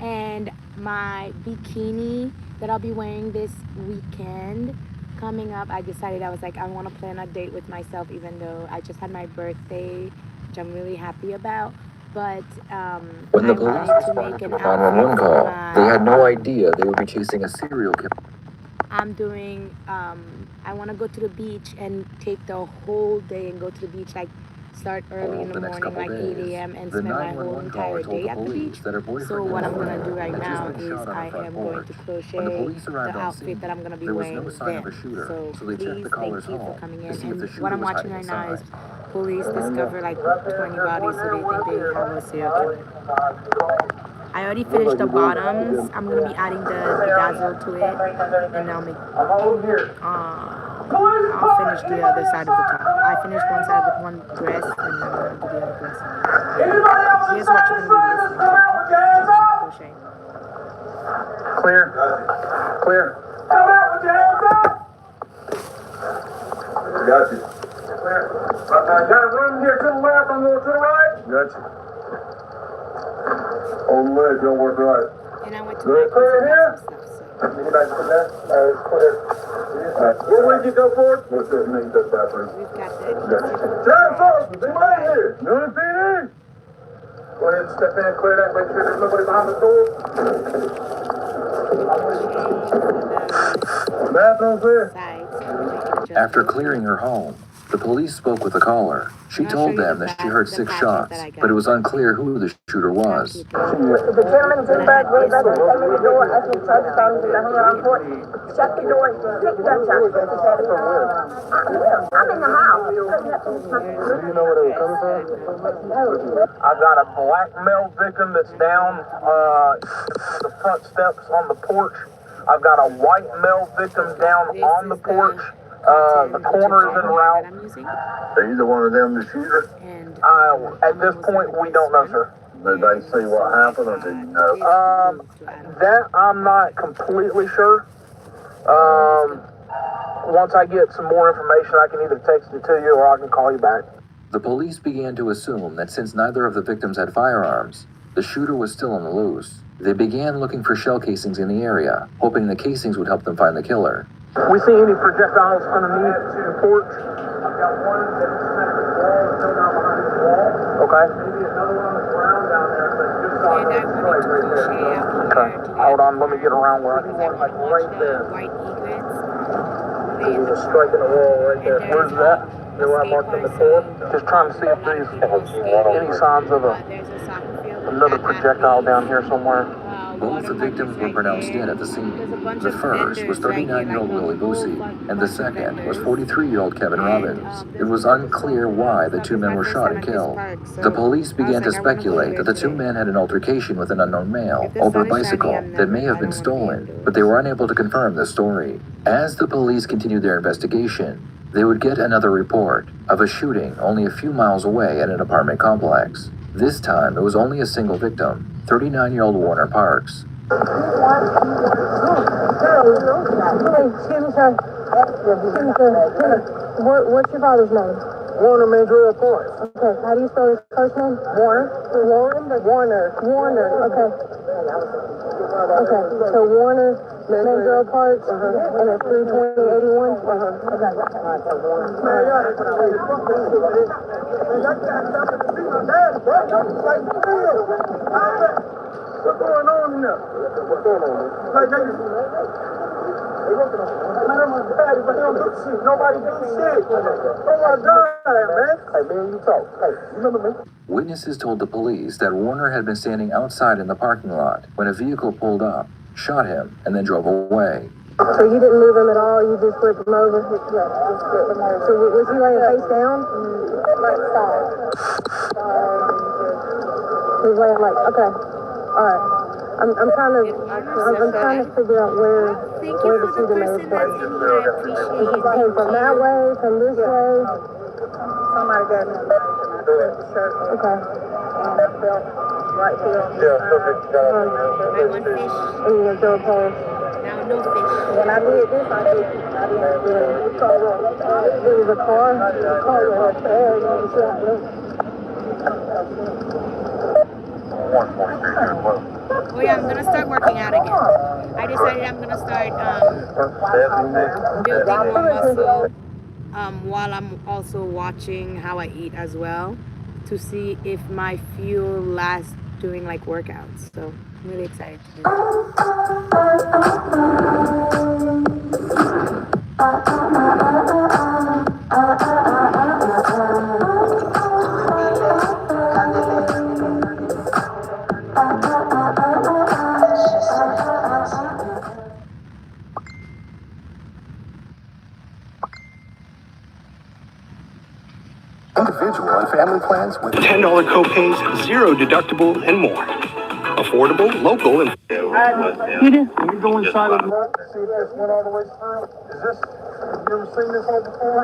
and my bikini that I'll be wearing this weekend coming up. I decided, I was like, I want to plan a date with myself, even though I just had my birthday, which I'm really happy about. But When the I police wanted to responded make to an a outfit 911 for call, they had my. no idea they would be chasing a serial killer. I'm doing. I want to go to the beach and take the whole day and go to the beach, like start early in the The next morning, couple like days, 8 a.m. and the spend my whole 911 caller entire told day the at the beach. police that her So boyfriend what and I'm gonna do friend right had just now been is shot on her I front am going porch. to When the crochet police the arrived on outfit that scene, I'm gonna be there was no wearing sign of a then. shooter, So so they checked the please, thank caller's you for home coming to in. see if the And what shooter I'm was watching hiding right now is inside. police discover like 20 bodies, so they think they have a serial killer. I already finished the bottoms. I'm gonna be adding the bedazzle to it, and I'll make. I'll finish the other side of the top. I finished one side of the one dress, and then I'm gonna do the other dress. Here's what you're gonna be listening to. Crochet. Clear. Clear. Come out with your hands up. Got you. Clear. Got a room here to the left. I'm going to the right. Got you. On the leg, don't work right. And I went to Good. Clear here. some stuff. So. Anybody from there? It's clear. Where would you go for it? What's that mean? That's bathroom. We've got the. Turn forward. Anybody here? No PD. Go ahead and step in, clear that, make sure there's nobody behind the door. Bathroom clear. After clearing her home, the police spoke with the caller. She told them that she heard 6 shots, but it was unclear who the shooter was. The gentleman's in bed, way back, came in the door, as he tried to phone him, hung around for it, shut the door, 6 gunshots. I'm in the house. Do you know where they were coming from? I got a black male victim that's down the front steps on the porch. I've got a white male victim down on the porch. The corner is en route. Are either one of them the shooter? At this point, we don't know, sir. Did they see what happened, or do you know? That I'm not completely sure. Once I get some more information, I can either text it to you or I can call you back. The police began to assume that since neither of the victims had firearms, the shooter was still on the loose. They began looking for shell casings in the area, hoping the casings would help them find the killer. We see any projectiles underneath the porch? I've got one that's kind of the wall, still down behind the wall. Okay. Maybe another one on the ground down there, but just saw it right there. Okay. Hold on, let me get around where I can work, like right there. White egrets. There's a strike in the wall right there. Where's that? You know where I marked in the floor? Just trying to see if there's any signs of another projectile down here somewhere. Both the victims were pronounced dead at the scene. The first was 39-year-old Willie Boosie, and the second was 43-year-old Kevin Robbins. It was unclear why the two men were shot and killed. The police began to speculate that the two men had an altercation with an unknown male over a bicycle that may have been stolen, but they were unable to confirm the story. As the police continued their investigation, they would get another report of a shooting only a few miles away at an apartment complex. This time, it was only a single victim, 39-year-old Warner Parks. Hey, excuse me, sir. What's your father's name? Warner Mandrill Parks. Okay, how do you spell his first name? Warner. Warner. Okay. Okay, so Warner Mandrill Parks, and it's 32081. What's going on in there? What's going on, man? Nobody do shit. Oh my God, man. Hey, man, you talk. Hey, you remember me? Witnesses told the police that Warner had been standing outside in the parking lot when a vehicle pulled up, shot him, and then drove away. So you didn't move him at all? You just flipped him over? Yeah, just flipped him over. So was he laying face down? Like side. He was laying like, okay. All right. I'm trying to figure out where the shooter may have been. He came from that way, from this way. Somebody gave me a knife and I shirt. Okay. And I felt right here. My one fish. And you go past. Now no fish. When I did this, I didn't do it. It was a car. The car was there. You know, One more. Oh yeah, I'm gonna start working out again. I decided I'm gonna start building more muscle while I'm also watching how I eat as well, to see if my fuel lasts doing like workouts. So I'm really excited to do that. Individual and family plans with $10 copays, zero deductible, and more. Affordable, local, and... You do? Can you go inside of the mall, see if this went all the way through? Is this, you ever seen this hole before?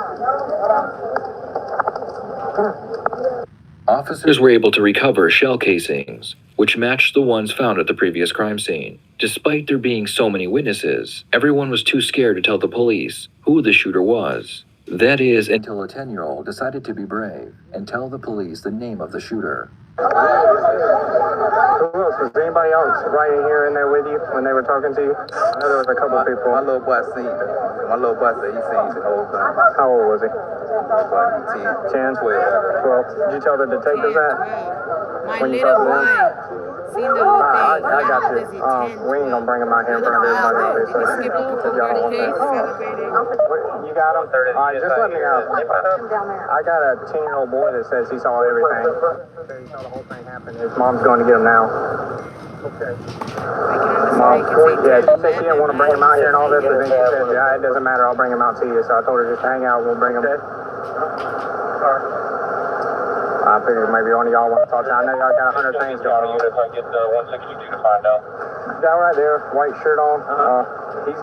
Officers were able to recover shell casings, which matched the ones found at the previous crime scene. Despite there being so many witnesses, everyone was too scared to tell the police who the shooter was. That is, until a 10-year-old decided to be brave and tell the police the name of the shooter. Who else? Was anybody else right in here in there with you when they were talking to you? I know there was a couple people. My little boy said he seen the whole thing. How old was he? Like 10, 10? 12. Did you tell the detectives that? My When you little talked to him? boy, seen the whole thing. I got How you. old is he? 10, We ain't gonna bring him out here in front of everybody. Did you skip a couple birthdays celebrating? You got him? Alright, just let me know. I got a 10-year-old boy that says he saw everything. He saw the whole thing happen. His mom's going to get him now. Okay. Mom, yeah, she said she didn't want to bring him out here and all this, but then she said, yeah, it doesn't matter, I'll bring him out to you. So I told her just hang out, we'll bring him. I figured maybe one of y'all want to talk to him. I know y'all got 100 things going on. If I get 162 to find out. Guy right there, white shirt on. He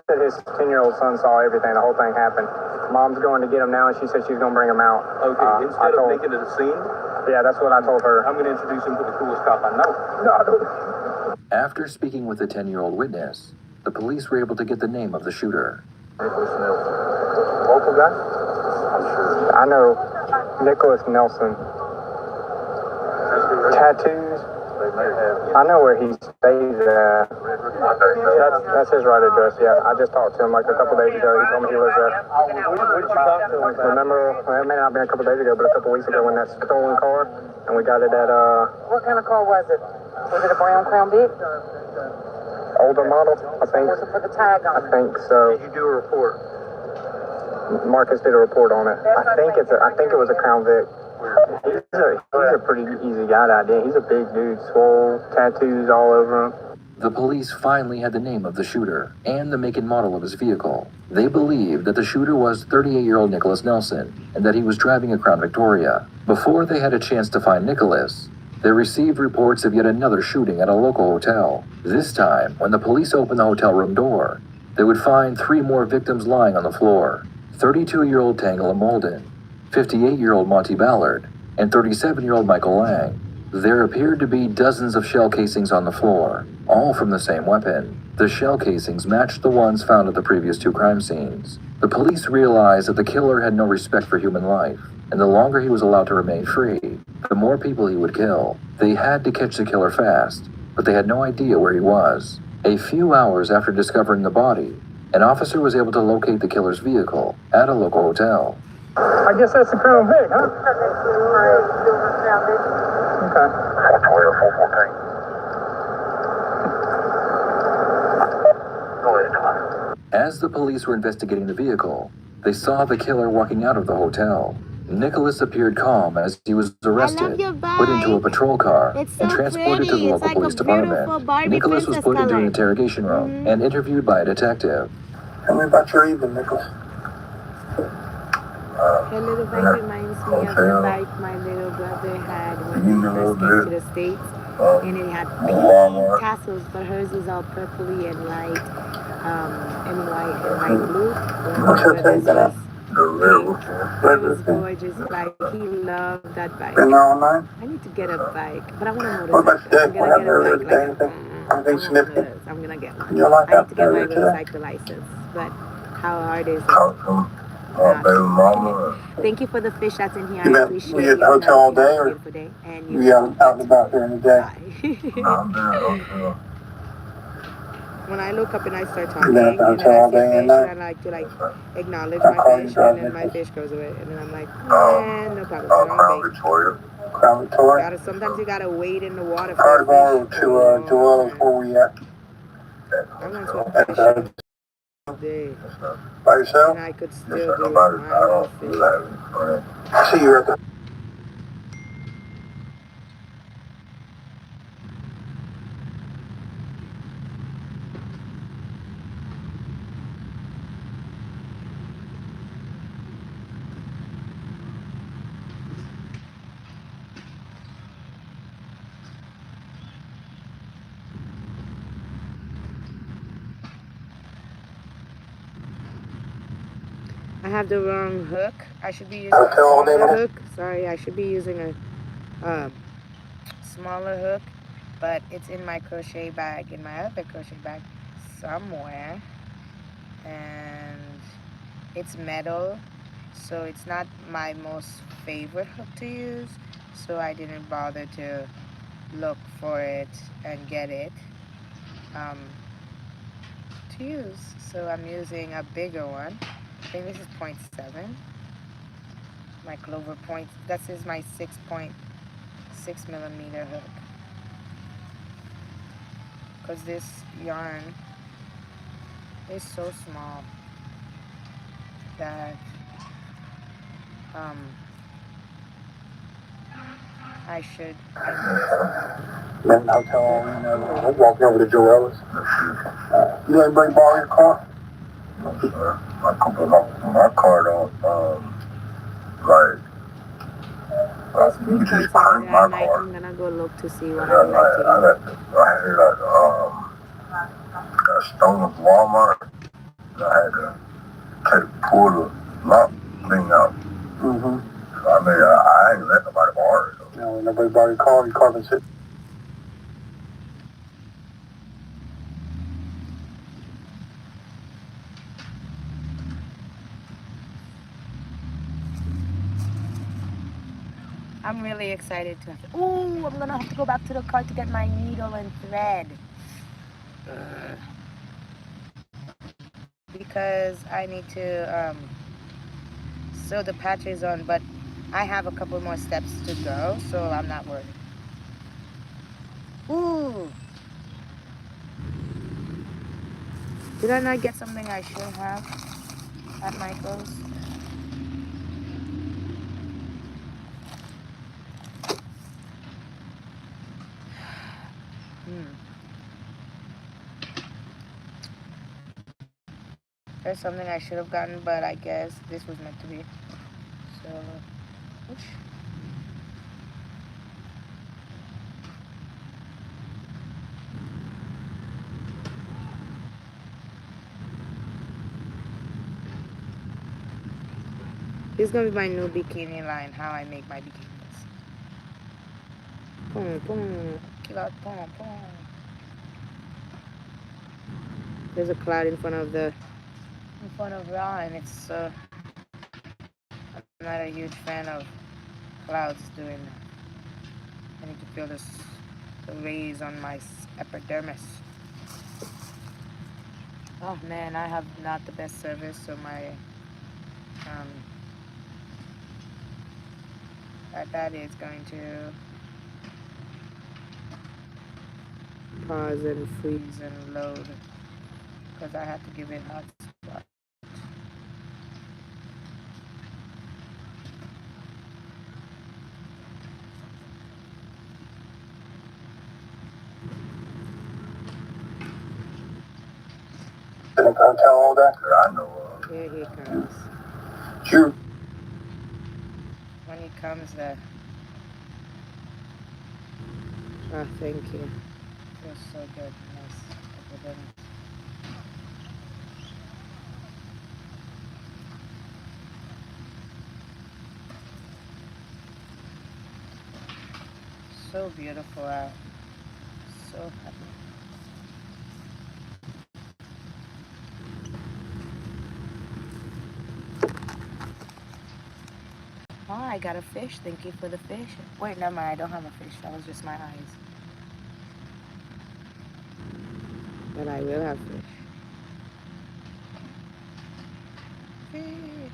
said his 10-year-old son saw everything. The whole thing happened. Mom's going to get him now, and she said she's going to bring him out. Okay, instead of making it a scene, yeah, that's what I told her. I'm going to introduce him to the coolest cop I know. After speaking with the 10-year-old witness, the police were able to get the name of the shooter. Local guy? I know Nicholas Nelson. Tattoos? I know where he stays at. That's his right address, yeah. I just talked to him like a couple days ago. He told me he lives there. What did you talk to him? Remember, well, it may not have been a couple days ago, but a couple weeks ago when that stolen car, and we got it at, What kind of car was it? Was it a brown Crown Vic? older model, I think. Was it for the tag I on it? think so. Did you do a report? Marcus did a report on it. I think it was a Crown Vic. He's a pretty easy guy to identify. He's a big dude, swole, tattoos all over him. The police finally had the name of the shooter and the make and model of his vehicle. They believed that the shooter was 38-year-old Nicholas Nelson and that he was driving a Crown Victoria. Before they had a chance to find Nicholas, they received reports of yet another shooting at a local hotel. This time, when the police opened the hotel room door, they would find 3 more victims lying on the floor. 32-year-old Tangela Molden, 58-year-old Monty Ballard, and 37-year-old Michael Lang. There appeared to be dozens of shell casings on the floor, all from the same weapon. The shell casings matched the ones found at the previous 2 crime scenes. The police realized that the killer had no respect for human life, and the longer he was allowed to remain free, the more people he would kill. They had to catch the killer fast, but they had no idea where he was. A few hours after discovering the body, an officer was able to locate the killer's vehicle at a local hotel. I guess that's the Crown Vic, huh? Okay. 420 or 414. Go ahead, John. As the police were investigating the vehicle, they saw the killer walking out of the hotel. Nicholas appeared calm as he was arrested, put into a patrol car, and transported to the local police department. Nicholas was put into an interrogation room and interviewed by a detective. Tell me about your evening, Nicholas. Her little bike reminds me of the bike my little brother had when he first came to the States. And it had pink tassels, but hers is all purpley and light, and white and light blue. What's your take on that? It was gorgeous. Like, he loved that bike. Been there all night? I need to get a bike, but I want a What about motorcycle. I'm today? gonna get a Whatever, bike. Like, anything? I Anything want one of significant? those. I'm gonna get one. You like I need to that get my area today? motorcycle license, but how hard is it? Oh, cool. baby mama. Thank you for the fish that's in here. You I been appreciate you at you. the hotel all day, or Beautiful day. And you out and about during the day? Bye. No, I'm been at the hotel. When I look up and I start You talking, been at the and then hotel I all see a day fish, and and night? I like to acknowledge What my car you fish, and driving, then my Nicholas? fish goes away, and then I'm like, man, no problem. Put it on Crown bait. Victoria. Crown Victoria? Sometimes you gotta wade in the water for Car a fish. tomorrow to Joella's, where we at? I want to At fish the all day, by yourself? and I could Yes, still sir. do Nobody, it. I I love don't fish. have any friends. See you at the I have the wrong hook. I should be using a smaller hook. Sorry, I should be using a smaller hook, but it's in my crochet bag, in my other crochet bag somewhere, and it's metal, so it's not my most favorite hook to use, so I didn't bother to look for it and get it to use. So I'm using a bigger one. I think this is 0.7. My Clover point. This is my 6.6 millimeter hook. Because this yarn is so small that I should. Then hotel, I'm walking over to Joella's. You let anybody borrow your car? No, sir. My car don't, like, you just crank my car. I'm gonna go look to see what I would like to eat. I had got stolen from Walmart. And I had to pull the lock thing out. Mm-hmm. So, I mean, I ain't let nobody borrow it. Though. No, nobody borrow your car. Your car been sitting. I'm really excited to. Ooh, I'm gonna have to go back to the car to get my needle and thread. Because I need to sew the patches on, but I have a couple more steps to go, so I'm not worried. Ooh! Did I not get something I should have at Michael's? There's something I should have gotten, but I guess this was meant to be. So, oops. This is gonna be my new bikini line, how I make my bikinis. Boom, boom, kilat, boom, boom. There's a cloud in front of Ra, and it's I'm not a huge fan of clouds doing that. I need to feel the rays on my epidermis. Oh man, I have not the best service, so my that is going to pause and freeze and load because I have to give it hotspot. In the hotel all day? I know. Here he comes. Sure. When he comes, oh, thank you. Feels so good. Nice. Epidermis. So beautiful out. So happy. I got a fish. Thank you for the fish. Wait, never mind. I don't have a fish. That was just my eyes. But I will have fish. Fish.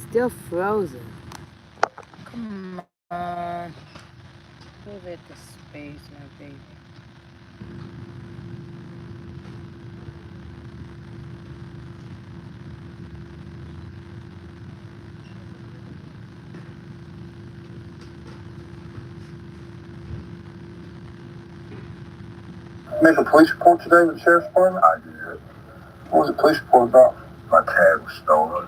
Still frozen. Come on. Give it the space, my baby. Make a police report today with the sheriff's department? I did. What was the police report about? My tag was stolen.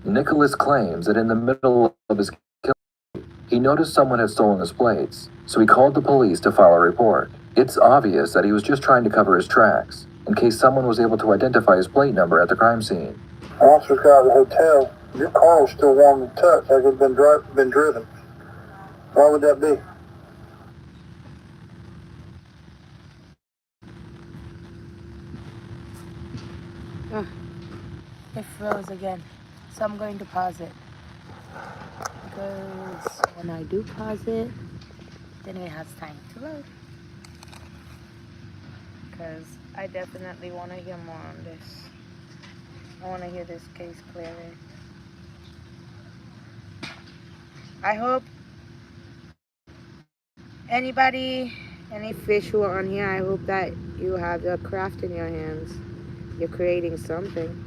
Nicholas claims that in the middle of his kill, he noticed someone had stolen his plates, so he called the police to file a report. It's obvious that he was just trying to cover his tracks, in case someone was able to identify his plate number at the crime scene. Officers got out of the hotel. Your car was still warm and touch, like it had been driven. Why would that be? It froze again. So I'm going to pause it. Because when I do pause it, then it has time to load. Because I definitely want to hear more on this. I want to hear this case clearly. I hope anybody, any fish who are on here, I hope that you have the craft in your hands. You're creating something.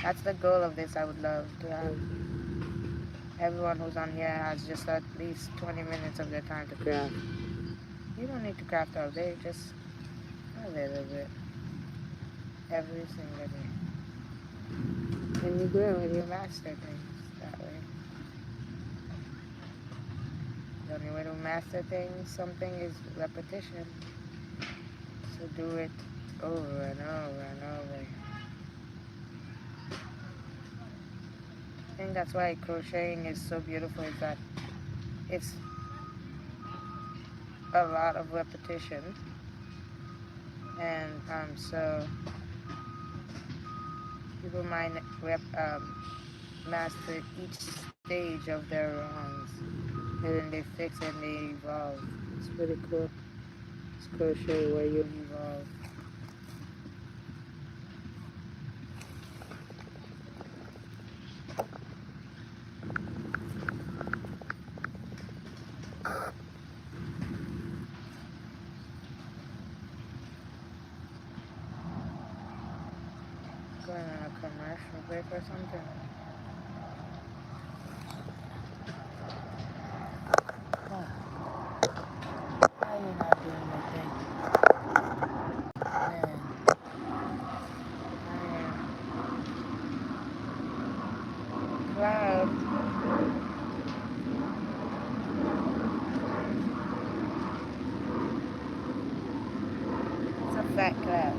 That's the goal of this. I would love to have everyone who's on here has just at least 20 minutes of their time to craft. You don't need to craft all day, just a little bit. Every single day. And you grow and you master things that way. The only way to master things, something is repetition. So do it over and over and over. I think that's why crocheting is so beautiful, is that it's a lot of repetition. And so people might master each stage of their runs, and then they fix and they evolve. It's pretty cool. It's crochet where you evolve. Going on a commercial break or something. Why are you not doing your thing? Man. Cloud. It's a fat cloud.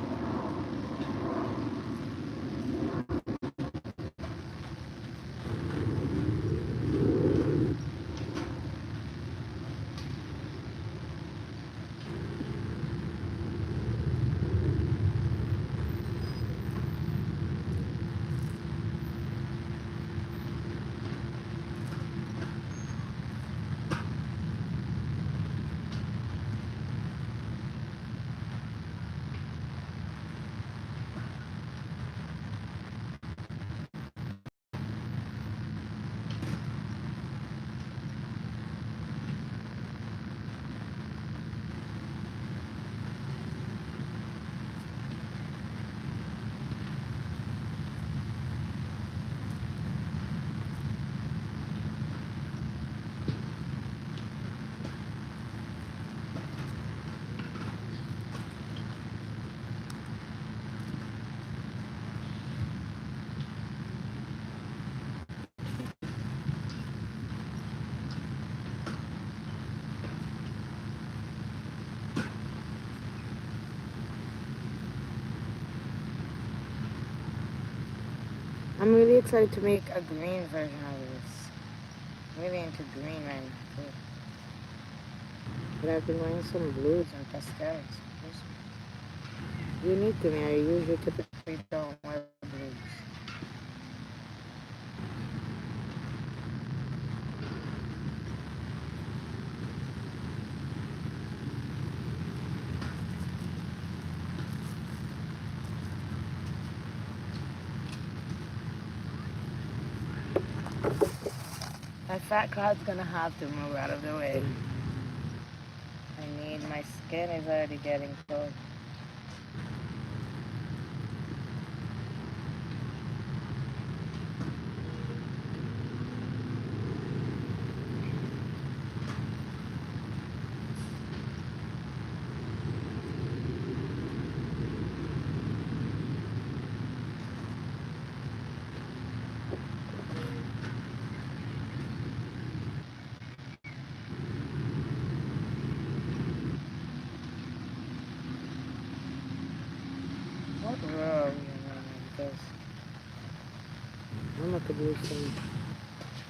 I'm really excited to make a green version of this. I'm really into green right now, too. But I've been wearing some blues and pastels. Unique to me. I usually typically don't wear blues. My fat cloud's gonna have to move out of the way. My skin is already getting cold. What row are we in? Because I'm gonna do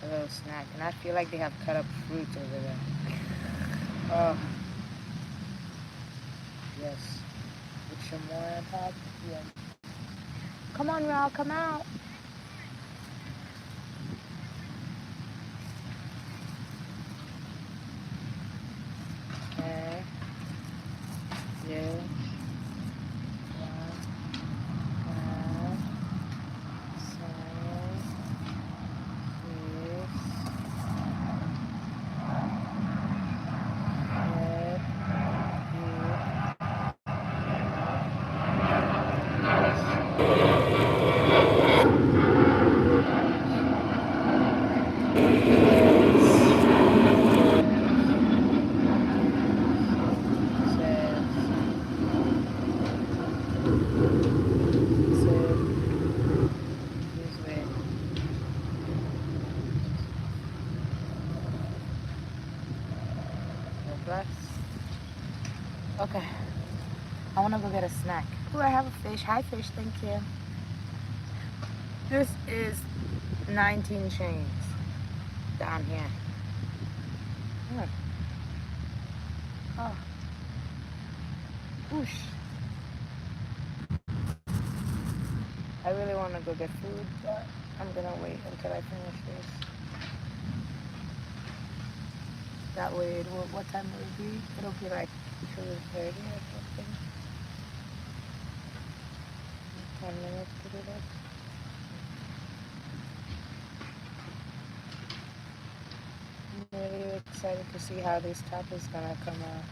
a little snack, and I feel like they have cut up fruits over there. Oh, yes. With some more on top. Yeah. Come on, Raul, come out. Okay. Yeah. Okay. I want to go get a snack. Oh, I have a fish. Hi, fish. Thank you. This is 19 chains down here. Oh. Whoosh. I really want to go get food, but I'm going to wait until I finish this. That way, what time will it be? It'll be like 2:30 or something. 10 minutes to do this. I'm really excited to see how this top is gonna come out.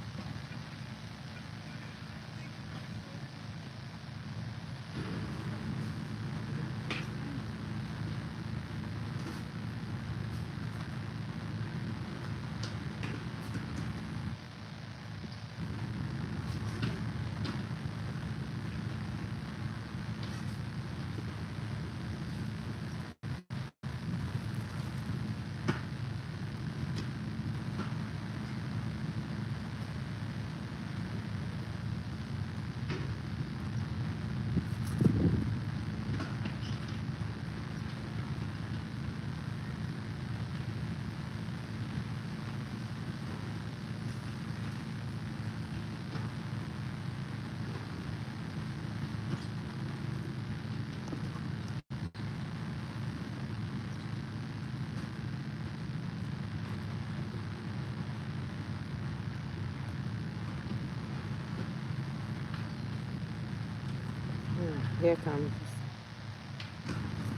Here comes.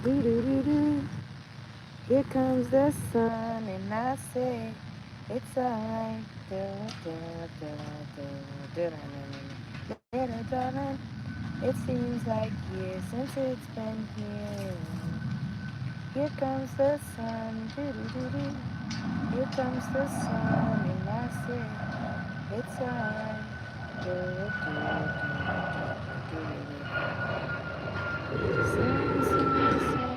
Doo-doo-doo-doo. Here comes the sun, and I say it's alright. Little darling, it seems like years since it's been here. Here comes the sun. Doo-doo-doo-doo. Here comes the sun, and I say it's alright. Sun, sun, sun.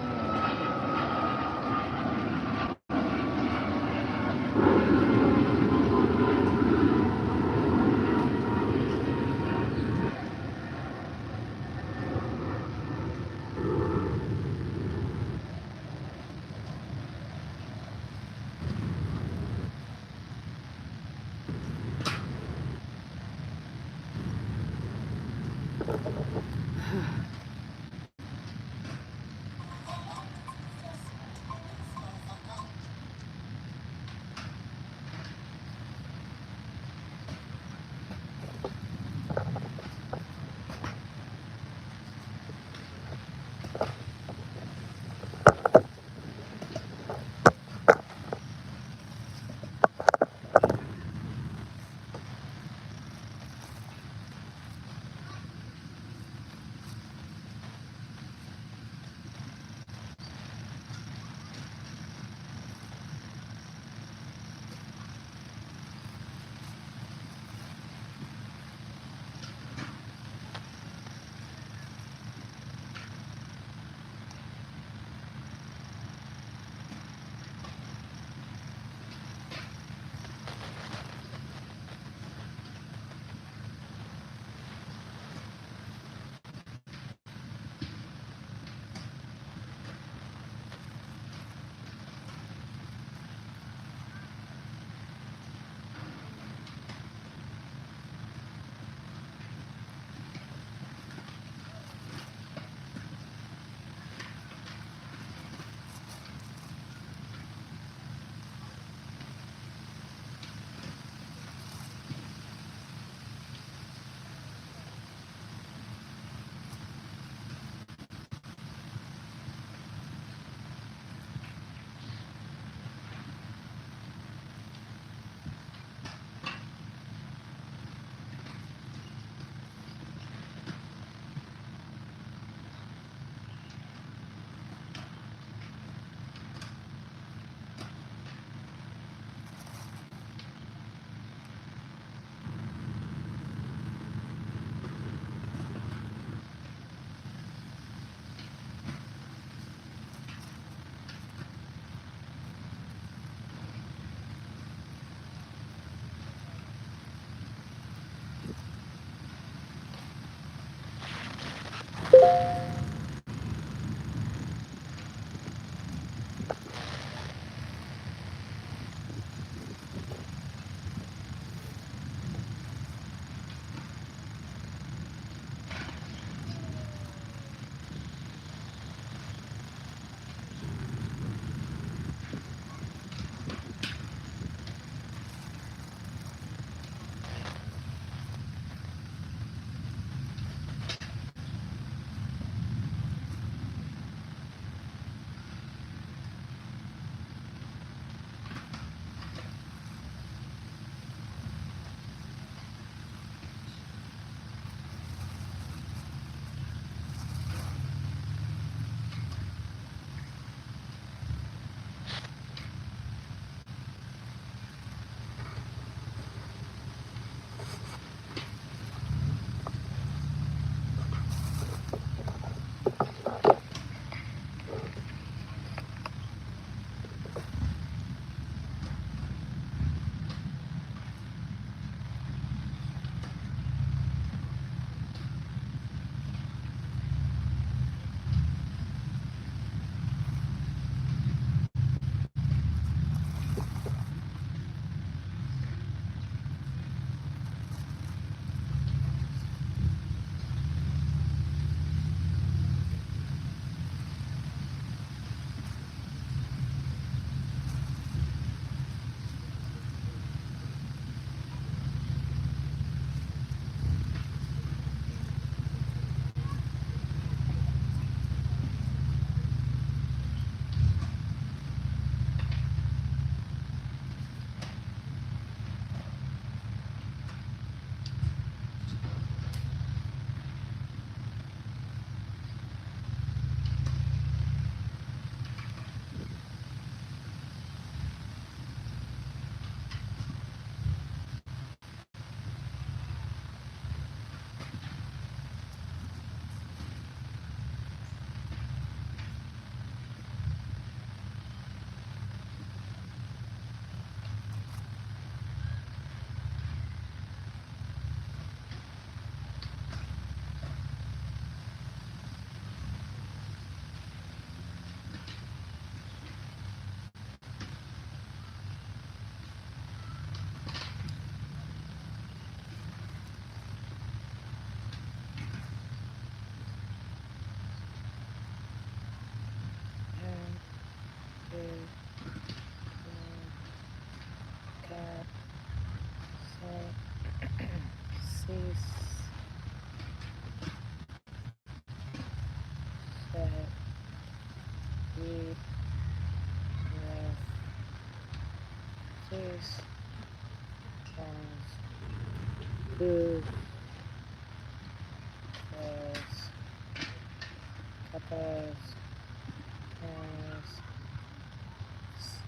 Peppers, peppers,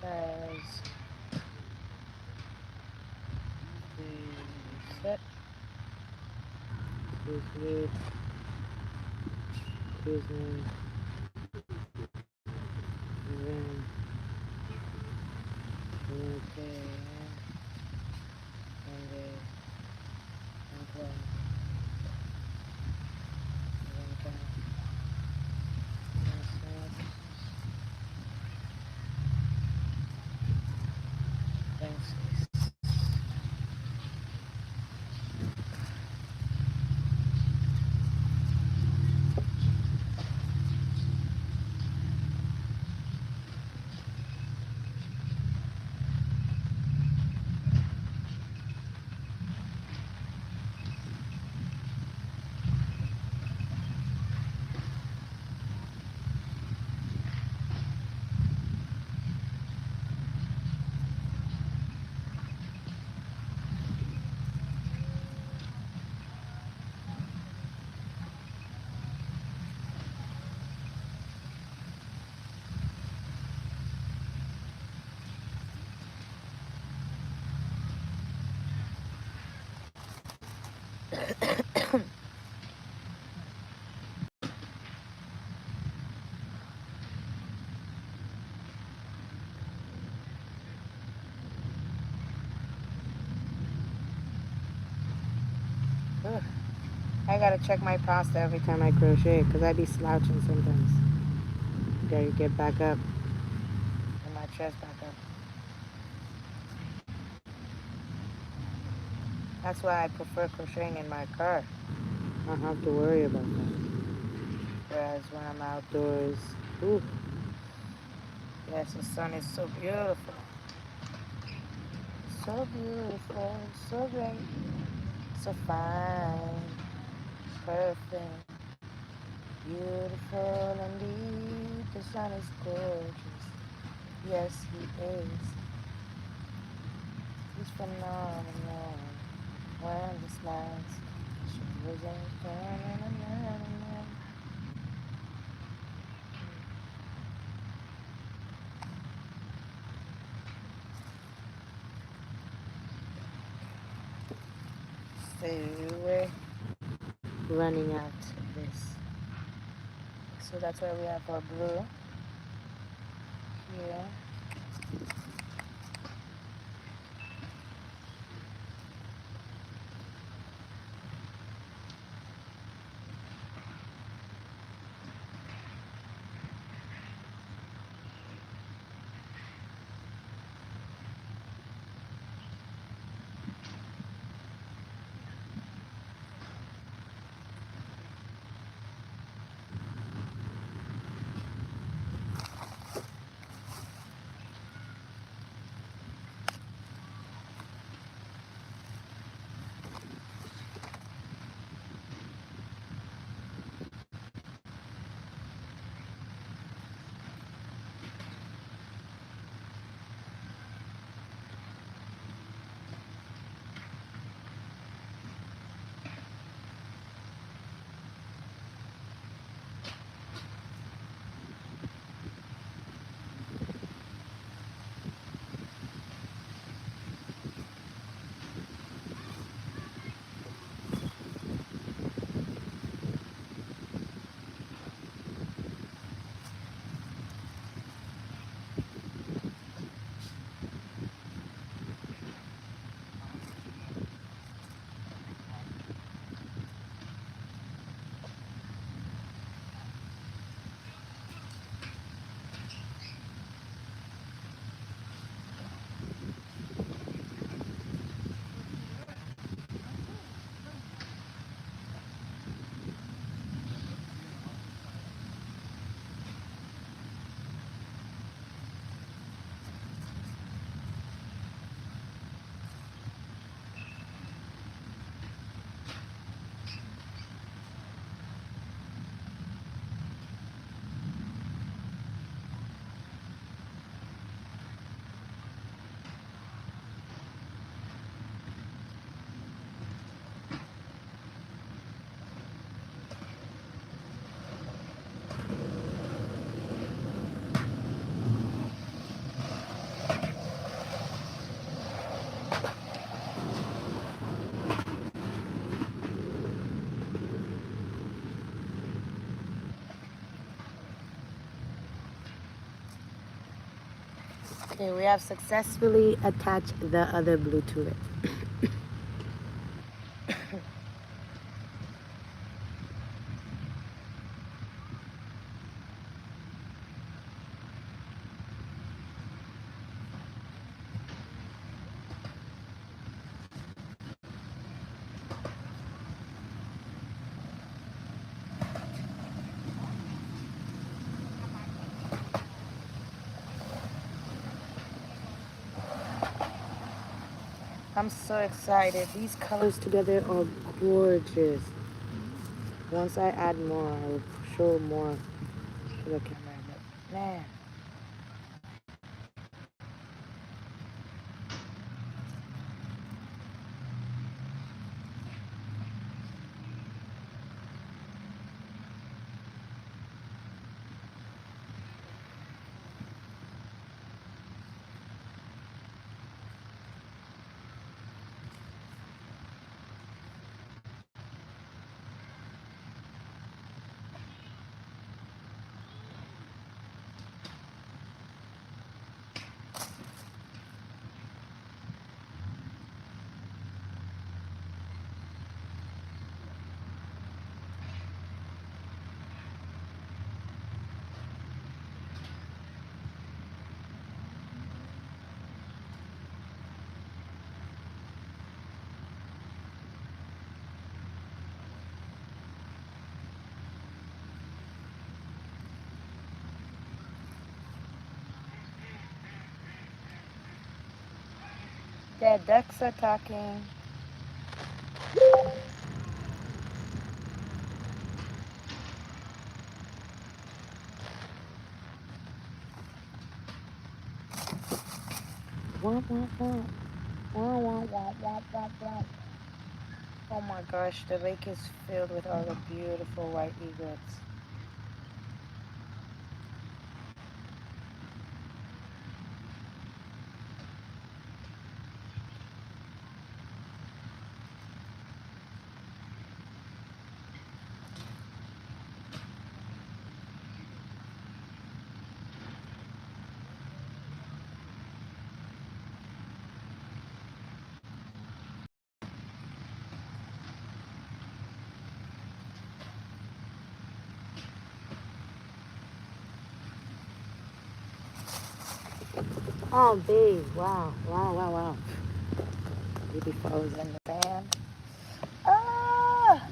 says, set, excuse me, then, okay, I gotta check my pasta every time I crochet because I be slouching sometimes. Gotta get back up. Get my chest back up. That's why I prefer crocheting in my car. I don't have to worry about that. Whereas when I'm outdoors, ooh, yes, the sun is so beautiful. So beautiful, so great, so fine, perfect, beautiful indeed. The sun is gorgeous. Yes, he is. He's phenomenal. When he smiles, she was so we're running out of this. So that's why we have our blue here. Okay, we have successfully attached the other blue to it. I'm so excited. These colors together are gorgeous. Once I add more, I will show more to the camera. But man. The ducks are talking. Womp, womp, womp. Womp, womp, womp, womp, womp, womp. Oh my gosh, the lake is filled with all the beautiful white egrets. Oh, babe, wow, wow, wow, wow. Baby falls in the sand. Ah!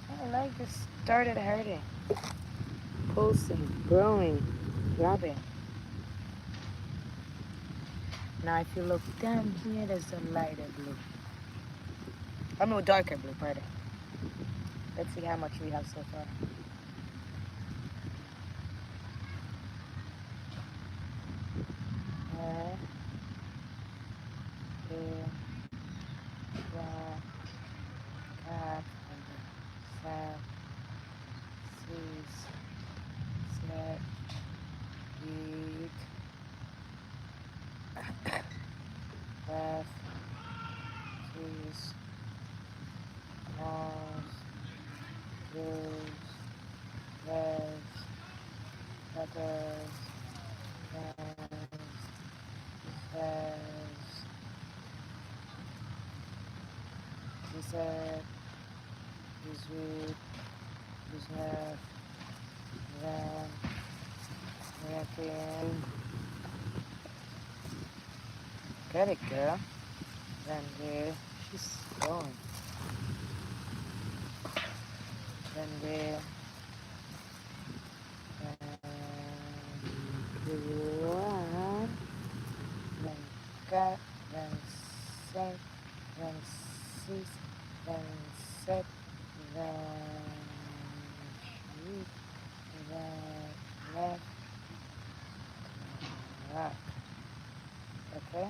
My leg just started hurting. Pulsing, growing, throbbing. Now if you look down here, there's a lighter blue. I mean, darker blue, pardon. Let's see how much we have so far. One, two, one, five, seven, six, seven, eight, five, six, nine, seven, 18, 19, 20. Get it, girl. Then there, she's going. Then there, one, then cut, then set, then six, then set, then shoot, then left, right. Okay?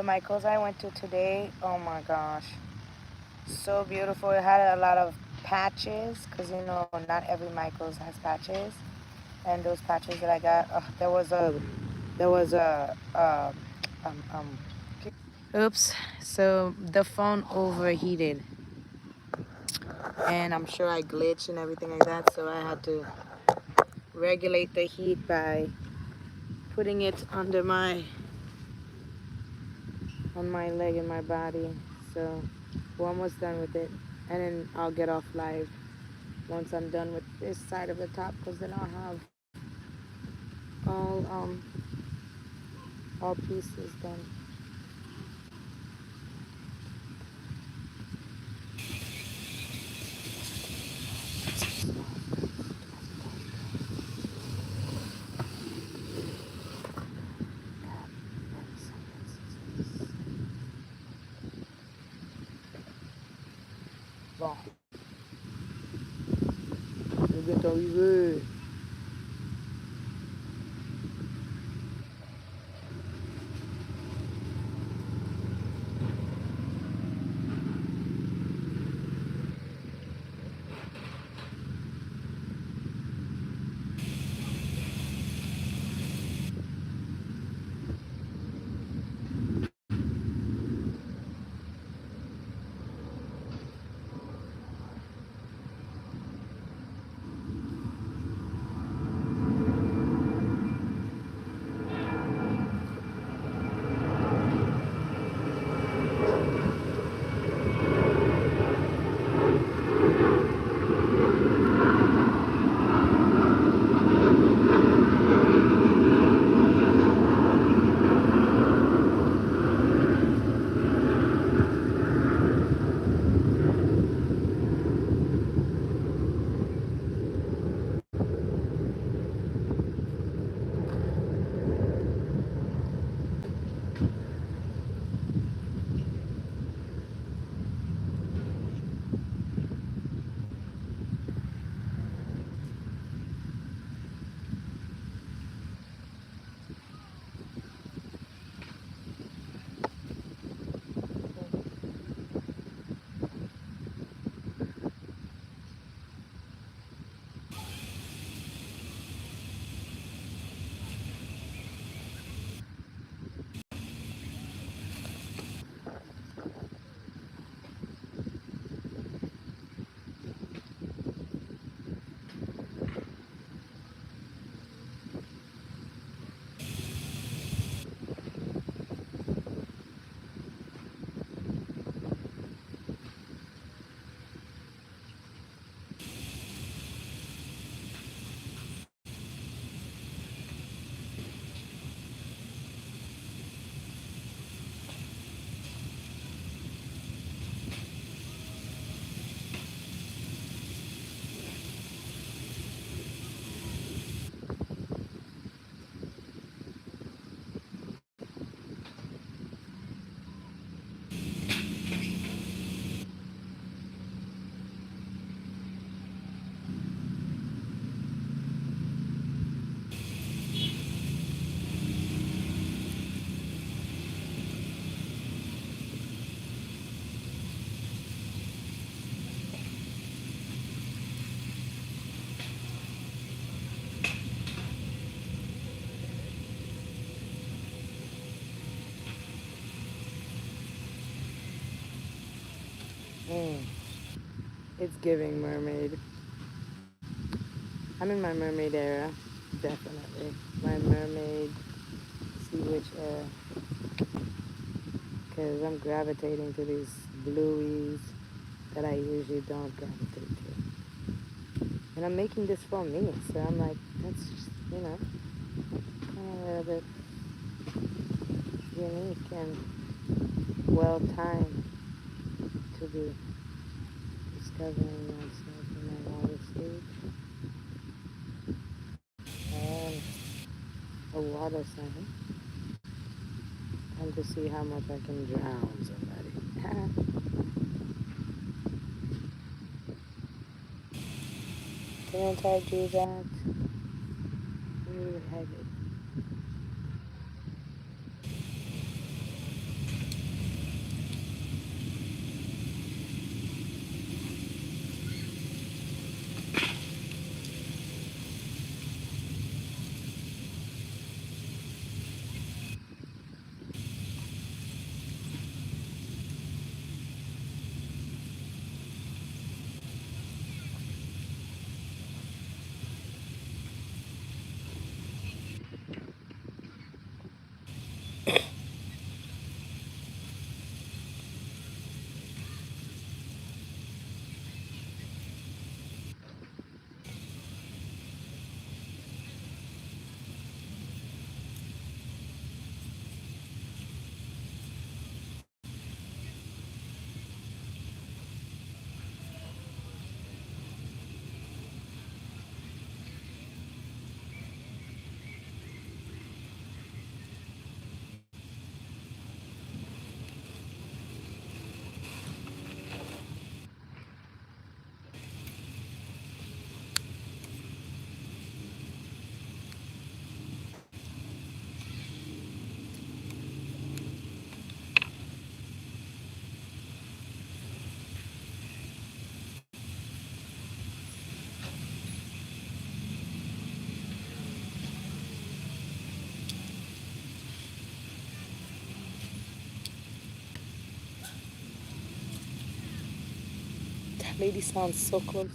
The Michaels I went to today, oh my gosh, so beautiful. It had a lot of patches because you know not every Michaels has patches, and those patches that I got, oops. So the phone overheated, and I'm sure I glitched and everything like that. So I had to regulate the heat by putting it under on my leg and my body. So we're almost done with it, and then I'll get off live once I'm done with this side of the top, because then I'll have all all pieces done. Bon, je vais t'arriver. It's giving mermaid. I'm in my mermaid era, definitely. My mermaid sea witch era. Because I'm gravitating to these blueies that I usually don't gravitate to. And I'm making this for me, so I'm like, that's just, you know, kind of a little bit unique and well-timed to be discovering myself in my water state. And a water sign. And to see how much I can drown somebody. Can't I do that? Where the heck is Lady sounds so close.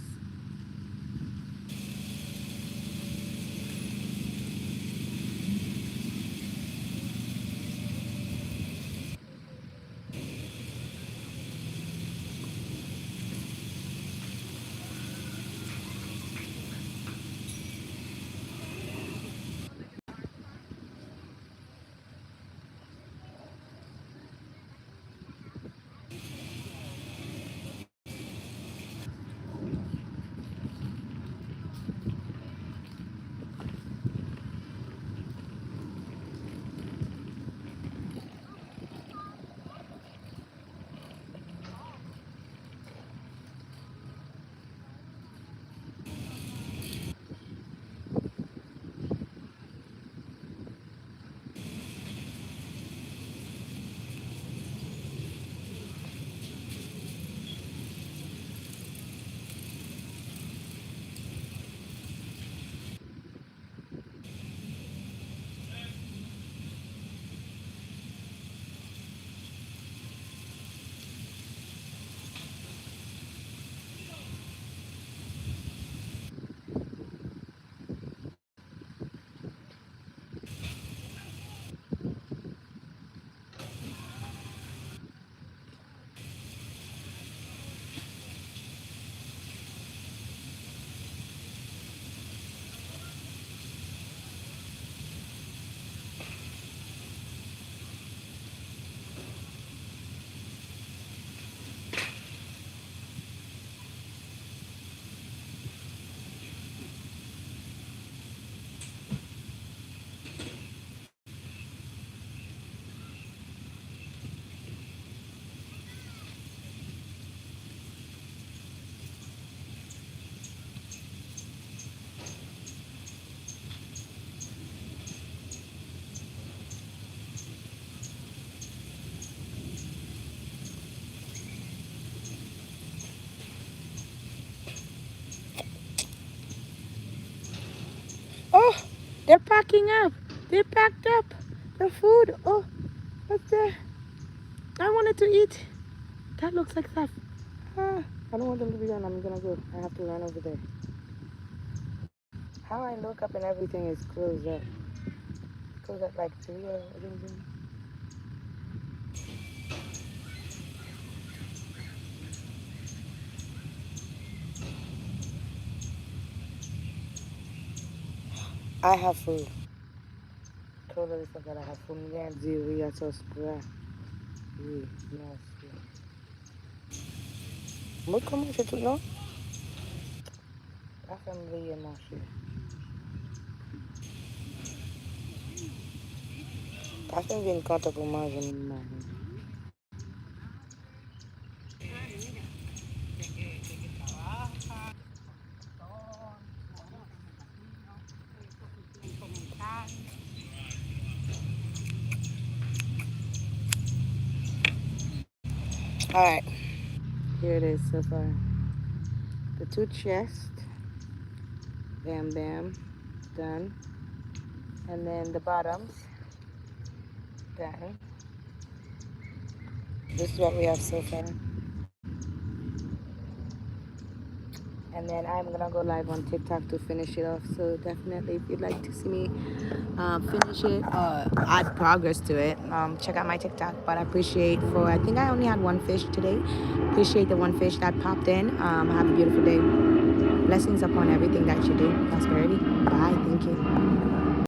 Oh, they're packing up. They packed up the food. Oh, what's there? I wanted to eat. That looks like that. Ah, I don't want them to be done. I'm gonna go. I have to run over there. How I look up and everything is closed up. Closed at like 3 or something. I have food. Totally forgot I have food. Yeah, we are so spread. Nasty. Moi, comment c'est tout, non? La famille est marché. La famille vient quand pour manger. Alright. Here it is so far. The 2 chests. Bam, bam. Done. And then the bottoms. Done. This is what we have so far. And then I'm gonna go live on TikTok to finish it off. So definitely, if you'd like to see me finish it, add progress to it, check out my TikTok. But I appreciate I think I only had 1 fish today. Appreciate the 1 fish that popped in. Have a beautiful day. Blessings upon everything that you do. Prosperity. Bye. Thank you.